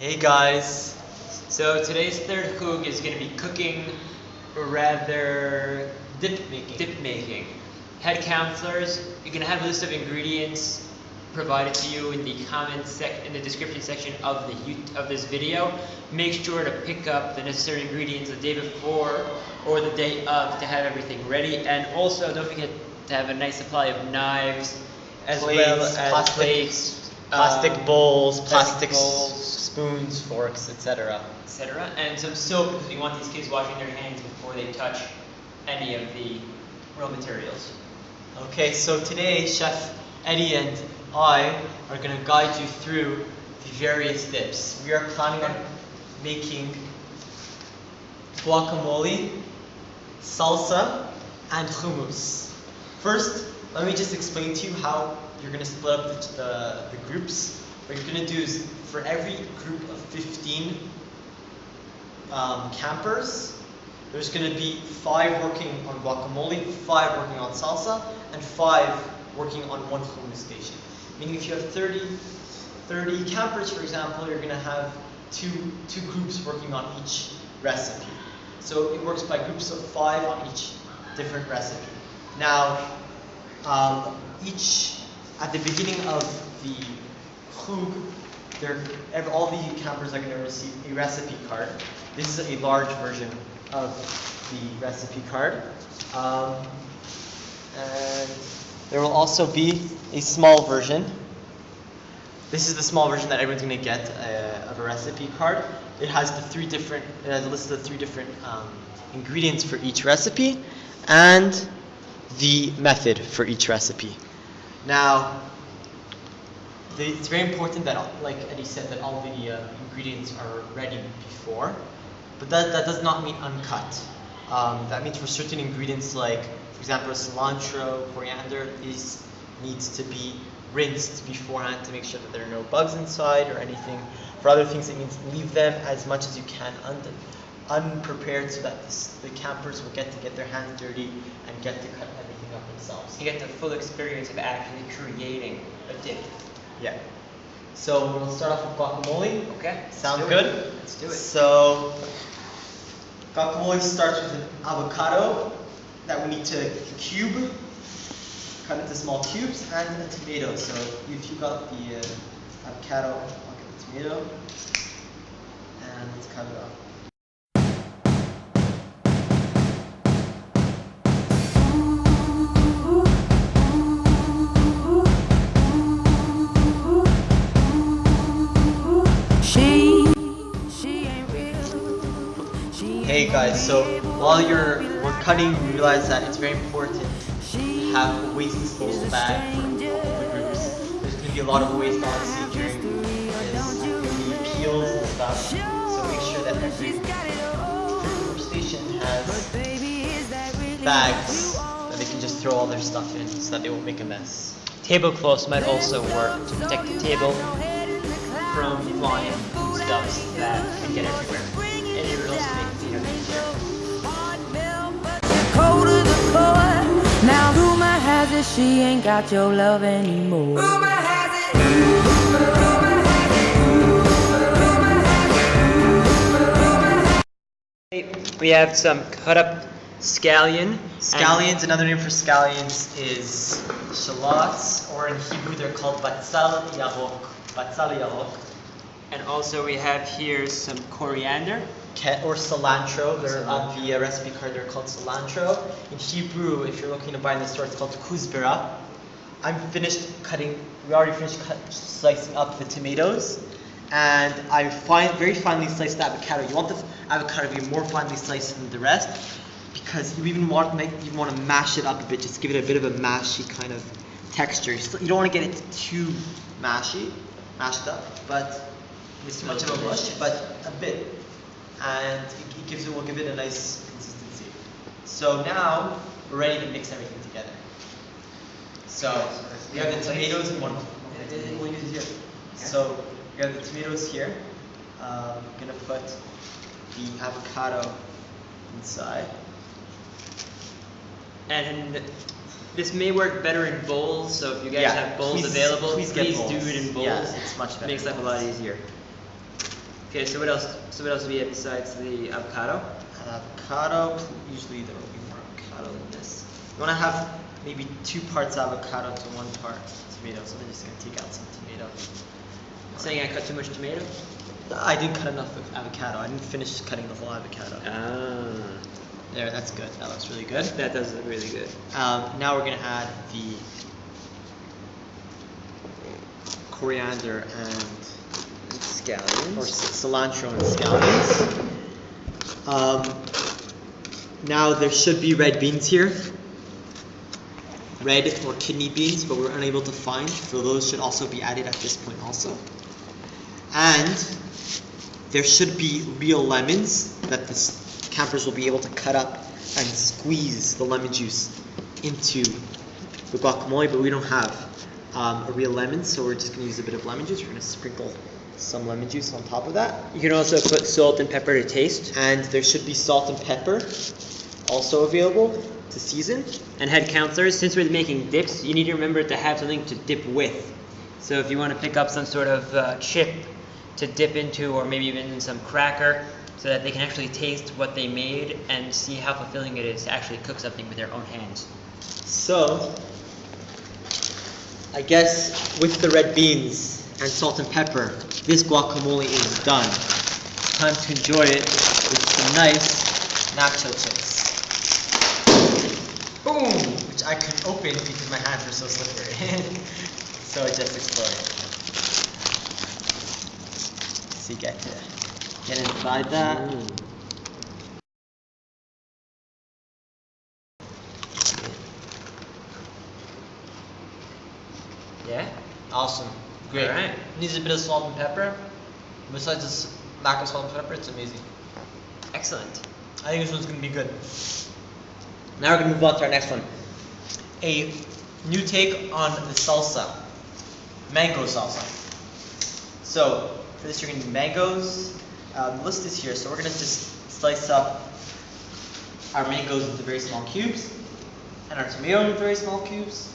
Hey guys. So today's third chug is going to be cooking, or rather dip making. Head counselors, you're going to have a list of ingredients provided to you in the in the description section of this video. Make sure to pick up the necessary ingredients the day before or the day of to have everything ready, and also don't forget to have a nice supply of knives, as well as plates, plastic bowls, spoons, forks, etc. And some soap, because we want these kids washing their hands before they touch any of the raw materials. Okay, so today Chef Eddie and I are going to guide you through the various dips. We are planning on making guacamole, salsa, and hummus. First, let me just explain to you how you're going to split up the groups. What you're going to do is, for every group of 15 campers, there's going to be 5 working on guacamole, 5 working on salsa, and 5 working on one hummus station. Meaning if you have 30 campers, for example, you're going to have two groups working on each recipe. So it works by groups of 5 on each different recipe. Now, at the beginning of the chug, all the campers are going to receive a recipe card. This is a large version of the recipe card. And there will also be a small version. This is the small version that everyone's going to get of a recipe card. It has a list of 3 different ingredients for each recipe and the method for each recipe. Now, it's very important that, like Eddie said, that all the ingredients are ready before, but that does not mean uncut. That means for certain ingredients, like, for example, cilantro, coriander, these needs to be rinsed beforehand to make sure that there are no bugs inside or anything. For other things, it means leave them as much as you can unprepared, so that the campers will get to get their hands dirty and get to cut everything up themselves. You get the full experience of actually creating a dip. Yeah. So we'll start off with guacamole. Okay. Sound good? Let's do it. So guacamole starts with an avocado that we need to cube, cut into small cubes, and a tomato. So if you got the avocado, I'll get the tomato, and let's cut it off. Hey guys, so while we're cutting, we realize that it's very important to have a waste disposal bag for all the groups. There's going to be a lot of waste, obviously, during the peels and stuff. So make sure that every group station has bags that they can just throw all their stuff in, so that they won't make a mess. Tablecloths might also work to protect the table from flying foodstuffs that can get everywhere. And it would also make cleanup easier. Cold to the core. Now rumor has it she ain't got your love anymore. Rumor has it. We have some cut up scallion. Scallions, another name for scallions is shallots, or in Hebrew they're called batzal yarok. And also we have here some coriander. Or cilantro. They're on the recipe card. They're called cilantro. In Hebrew, if you're looking to buy in the store, it's called kuzbera. We already finished slicing up the tomatoes, and I very finely sliced the avocado. You want the avocado to be more finely sliced than the rest, because you even want to mash it up a bit, just give it a bit of a mashy kind of texture. You don't want to get it too mashed up, but it's too much of a mush, but a bit. And it will give it a nice consistency. So now we're ready to mix everything together. So we have the tomatoes in one. We'll use here. So we have the tomatoes here. I'm gonna put the avocado inside. And this may work better in bowls. So if you guys have bowls available, please do it in bowls. Yeah, it's much better. Makes life a lot easier. Okay, so what else? So what else do we have besides the avocado? Avocado, usually there will be more avocado than this. You want to have maybe 2 parts avocado to 1 part tomato, so I'm just going to take out some tomato. Saying I cut too much tomato? I didn't cut enough of avocado. I didn't finish cutting the whole avocado. Ah. There, that's good. That looks really good. That does look really good. Now we're going to add the coriander and Scallions. or cilantro and scallions. Now there should be red beans here. Red or kidney beans, but we're unable to find, so those should also be added at this point also. And there should be real lemons that the campers will be able to cut up and squeeze the lemon juice into the guacamole, but we don't have a real lemon, so we're just going to use a bit of lemon juice. We're going to sprinkle some lemon juice on top of that. You can also put salt and pepper to taste. And there should be salt and pepper also available to season. And head counselors, since we're making dips, you need to remember to have something to dip with. So if you want to pick up some sort of chip to dip into, or maybe even some cracker, so that they can actually taste what they made and see how fulfilling it is to actually cook something with their own hands. So, I guess with the red beans and salt and pepper, this guacamole is done. Time to enjoy it with some nice nacho chips. Boom! Which I could open because my hands are so slippery. So I just exploded. So you get inside that. Yeah? Awesome. Great. Alright. Needs a bit of salt and pepper. Besides this lack of salt and pepper, it's amazing. Excellent. I think this one's going to be good. Now we're going to move on to our next one. A new take on the salsa. Mango salsa. So, for this you're going to need mangoes. The list is here, so we're going to just slice up our mangoes into very small cubes, and our tomato into very small cubes,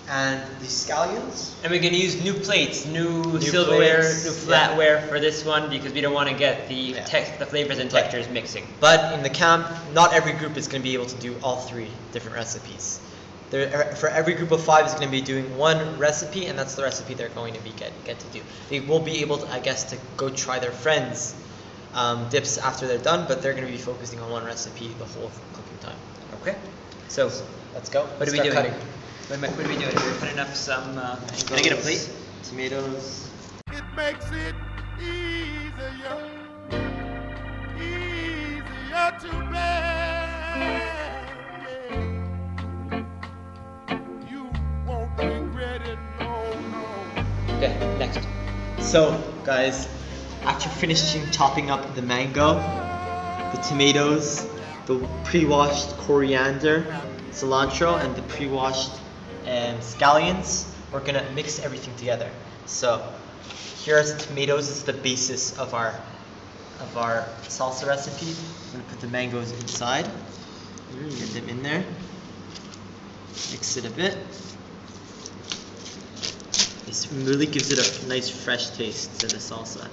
and the scallions. And we're going to use new plates, new silverware, plates, new flatware for this one because we don't want to get the Yeah. the flavors and textures mixing. But in the camp, not every group is going to be able to do all 3 different recipes. For every group of 5 is going to be doing 1 recipe, and that's the recipe they're going to be get to do. They will be able to, I guess, to go try their friends' dips after they're done, but they're going to be focusing on 1 recipe the whole cooking time. Okay? So, Let's go. what are we Start doing? cutting. What are we doing? We're putting up some. Can I get a plate? Tomatoes. It makes it easier to bear. You won't regret it, no. Okay, next. So, guys, after finishing chopping up the mango, the tomatoes, the pre-washed coriander, cilantro, and the pre-washed scallions, we're gonna mix everything together. So, here's the tomatoes. This is the basis of our salsa recipe. I'm gonna put the mangoes inside. Get them in there. Mix it a bit. This really gives it a nice fresh taste to the salsa,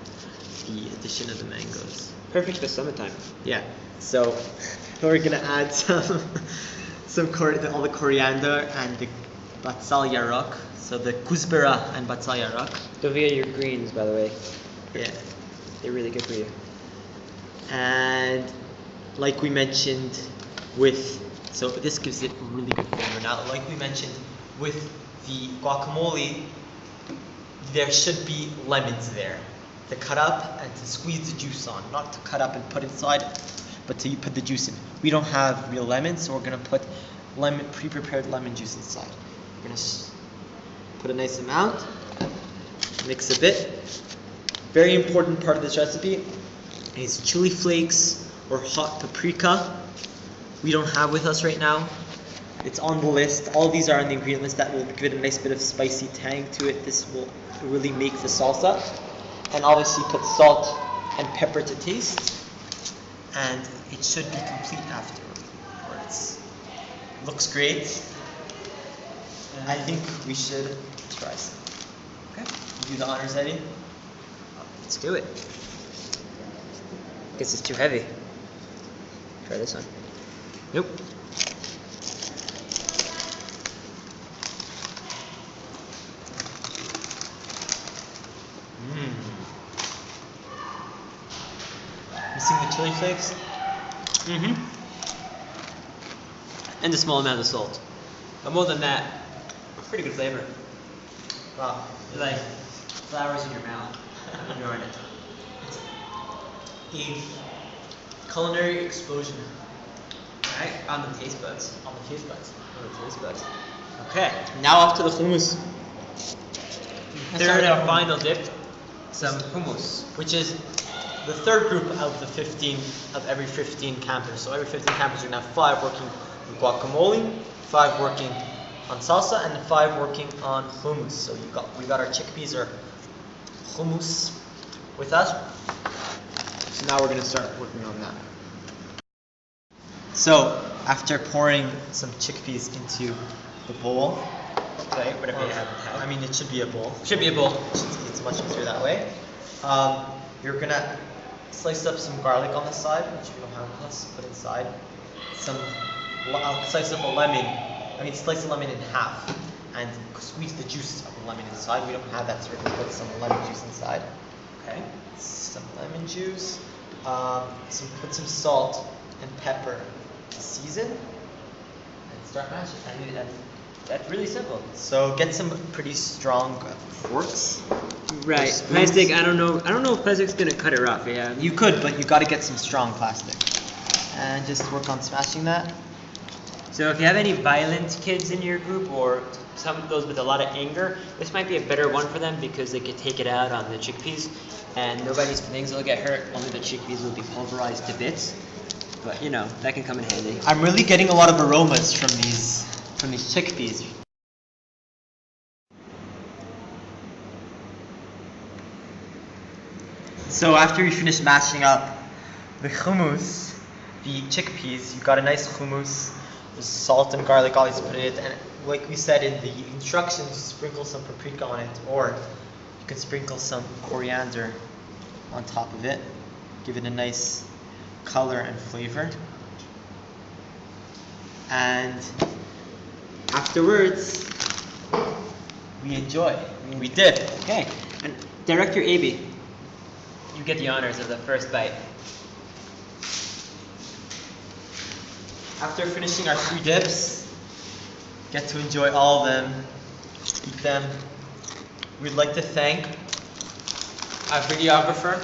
the addition of the mangoes. Perfect for summertime. Yeah, so we're gonna add all the coriander and the batsal yarok, so the kuzbera and batsal yarok. Don't forget your greens, by the way. Yeah, They're really good for you. and like we mentioned so this gives it a really good flavor. Now, like we mentioned with the guacamole, there should be lemons there to cut up and to squeeze the juice on, not to cut up and put inside, but to put the juice in. We don't have real lemons, so we're gonna put pre-prepared lemon juice inside. We're gonna put a nice amount, mix a bit. Very important part of this recipe is chili flakes or hot paprika. We don't have with us right now. It's on the list. All these are on the ingredient list. That will give it a nice bit of spicy tang to it. This will really make the salsa. And obviously put salt and pepper to taste. And it should be complete afterwards. Looks great. I think we should try some. Okay? You do the honors, Eddie? Let's do it. Guess it's too heavy. Try this one. Nope. Missing the chili flakes? Mm-hmm. And a small amount of salt. But more than that, pretty good flavor. Wow. It's like flowers in your mouth. Enjoying it. A culinary explosion Right? On the taste buds. on the taste buds. On the taste buds. Okay. Now off to the hummus. Third and final dip, some hummus. Which is the third group of the 15 of every 15 campers. So every 15 campers are gonna have 5 working on guacamole, 5 working on salsa, and 5 working on hummus. So we got our chickpeas or hummus with us. So now we're gonna start working on that. So after pouring some chickpeas into the bowl, Okay, whatever you have. I mean it should be a bowl. Should be a bowl. It's much easier that way. You're gonna slice up some garlic on the side, which we don't have with us. Put inside I'll slice up a lemon. Slice a lemon in half and squeeze the juice of the lemon inside. We don't have that, so we're gonna put some lemon juice inside. Okay. Some lemon juice. Put some salt and pepper to season, and start mashing. That's really simple. So get some pretty strong forks. Right. spoons. Plastic. I don't know if plastic's gonna cut it rough. Yeah. You could, but you got to get some strong plastic. And just work on smashing that. So if you have any violent kids in your group or some of those with a lot of anger, this might be a better one for them because they could take it out on the chickpeas and nobody's feelings will get hurt, only the chickpeas will be pulverized to bits. But that can come in handy. I'm really getting a lot of aromas from these chickpeas. So after you finish mashing up the hummus, the chickpeas, you got a nice hummus. There's salt and garlic, always put in it, and like we said in the instructions, sprinkle some paprika on it, or you can sprinkle some coriander on top of it, give it a nice color and flavor. And afterwards, we enjoy. We did. Okay. And Director AB, you get the honors of the first bite. After finishing our 3 dips, get to enjoy all of them, eat them. We'd like to thank Our videographer.